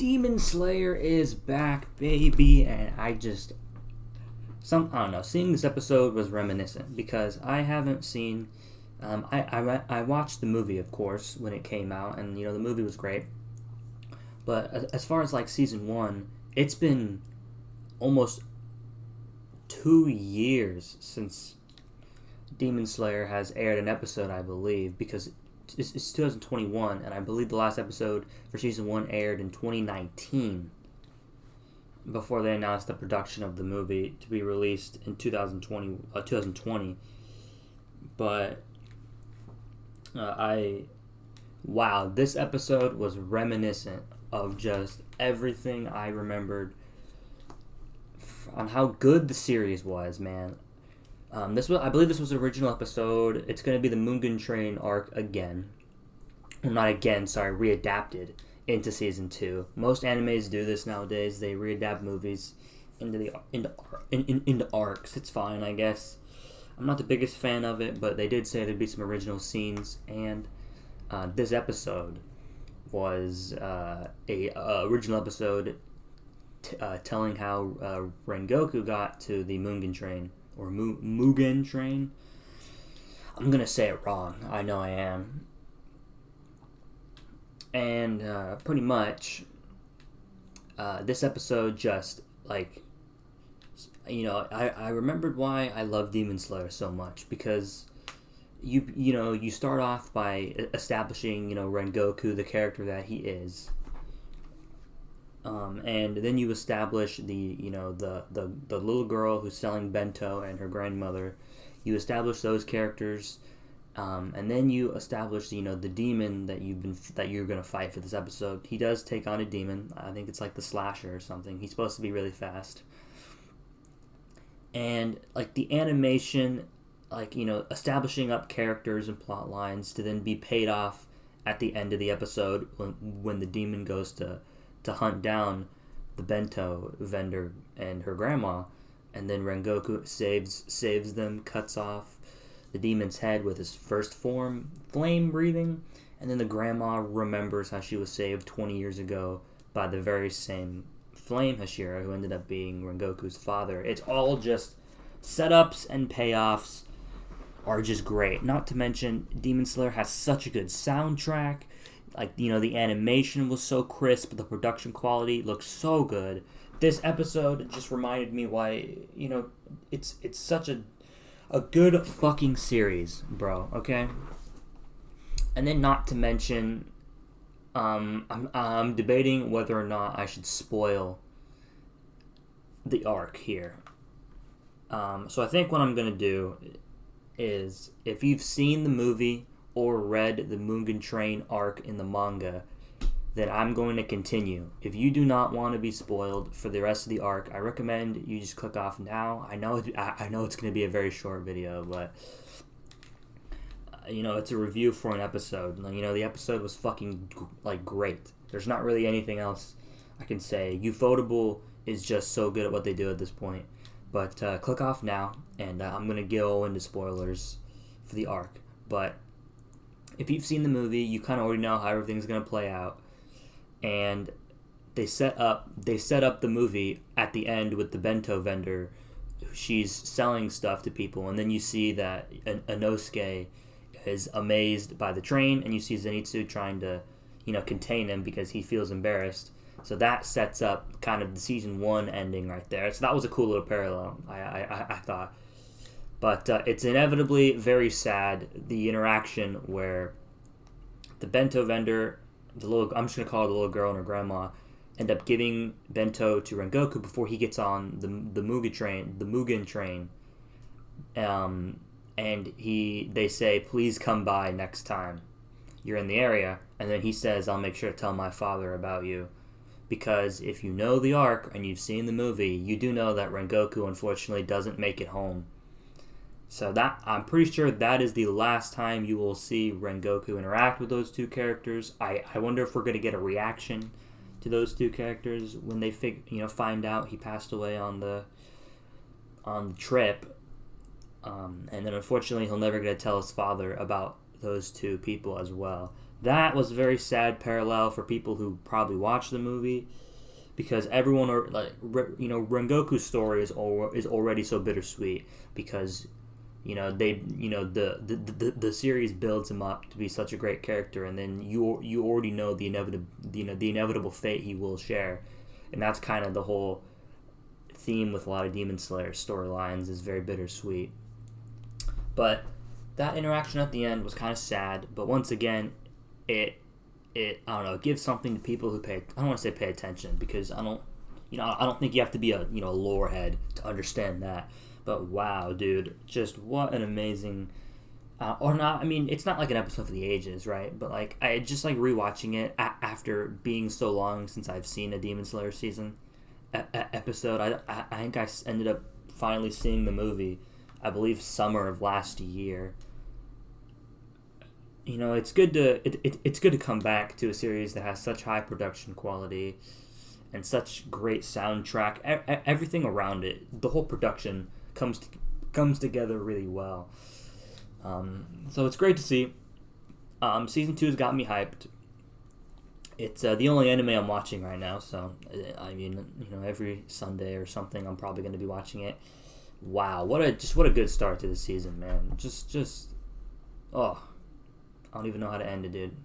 Demon Slayer is back, baby, and I don't know. Seeing this episode was reminiscent because I haven't seen. I watched the movie, of course, when it came out, and the movie was great. But as far as like season one, it's been almost 2 years since Demon Slayer has aired an episode, I believe, because it's 2021, and I believe the last episode for season one aired in 2019 before they announced the production of the movie to be released in 2020. But wow, this episode was reminiscent of just everything I remembered on how good the series was, man. I believe this was the original episode. It's going to be the Mugen Train arc again. Well, not again, sorry, readapted into season 2. Most animes do this nowadays. They readapt movies into arcs. It's fine, I guess. I'm not the biggest fan of it, but they did say there'd be some original scenes, and this episode was a original episode telling how Rengoku got to the Mugen Train. Or Mugen Train. I'm going to say it wrong. I know I am. And pretty much, this episode just, like, I remembered why I love Demon Slayer so much. Because, you start off by establishing, Rengoku, the character that he is. And then you establish the little girl who's selling bento and her grandmother. You establish those characters, and then you establish the demon that you're gonna fight for this episode. He does take on a demon. I think it's like the Slasher or something. He's supposed to be really fast, and like the animation, establishing up characters and plot lines to then be paid off at the end of the episode when the demon goes to hunt down the bento vendor and her grandma, and then Rengoku saves them, cuts off the demon's head with his first form, flame breathing, and then the grandma remembers how she was saved 20 years ago by the very same Flame Hashira, who ended up being Rengoku's father. It's all just setups and payoffs are just great. Not to mention, Demon Slayer has such a good soundtrack. Like, the animation was so crisp, the production quality looks so good. This episode just reminded me why, it's such a good fucking series, bro, okay? And then not to mention, I'm debating whether or not I should spoil the arc here. So I think what I'm going to do is, if you've seen the movie or read the Mugen Train arc in the manga, then I'm going to continue. If you do not want to be spoiled for the rest of the arc, I recommend you just click off now. I know it's going to be a very short video, but it's a review for an episode. The episode was fucking great. There's not really anything else I can say. Ufotable is just so good at what they do at this point. But click off now, and I'm going to go into spoilers for the arc. But if you've seen the movie, you kind of already know how everything's going to play out. And they set up the movie at the end with the bento vendor. She's selling stuff to people, and then you see that Inosuke is amazed by the train, and you see Zenitsu trying to, contain him because he feels embarrassed. So that sets up kind of the season 1 ending right there. So that was a cool little parallel, I thought. But it's inevitably very sad, the interaction where the bento vendor, I'm just going to call her the little girl and her grandma, end up giving bento to Rengoku before he gets on the Mugen Train. And they say, please come by next time you're in the area. And then he says, I'll make sure to tell my father about you. Because if you know the arc and you've seen the movie, you do know that Rengoku unfortunately doesn't make it home. So I'm pretty sure that is the last time you will see Rengoku interact with those two characters. I wonder if we're going to get a reaction to those two characters when they find out he passed away on the trip. And then unfortunately he'll never get to tell his father about those two people as well. That was a very sad parallel for people who probably watched the movie, because everyone, Rengoku's story is already so bittersweet, because the series builds him up to be such a great character, and then you already know the inevitable fate he will share, and that's kind of the whole theme with a lot of Demon Slayer storylines, is very bittersweet. But that interaction at the end was kind of sad, but once again, it I don't know, it gives something to people who I don't want to say pay attention, because I don't think you have to be a lore head to understand that. But wow, dude, just what an amazing, or not. I mean, it's not like an episode for the ages, right? But like, I just like rewatching it after being so long since I've seen a Demon Slayer season episode. I think I ended up finally seeing the movie, I believe, summer of last year. It's good to come back to a series that has such high production quality and such great soundtrack. Everything around it, the whole production comes together really well. So it's great to see. Season 2 has got me hyped. It's the only anime I'm watching right now, so I mean, every Sunday or something, I'm probably going to be watching it. Wow, what a good start to the season, man. Just oh, I don't even know how to end it, dude.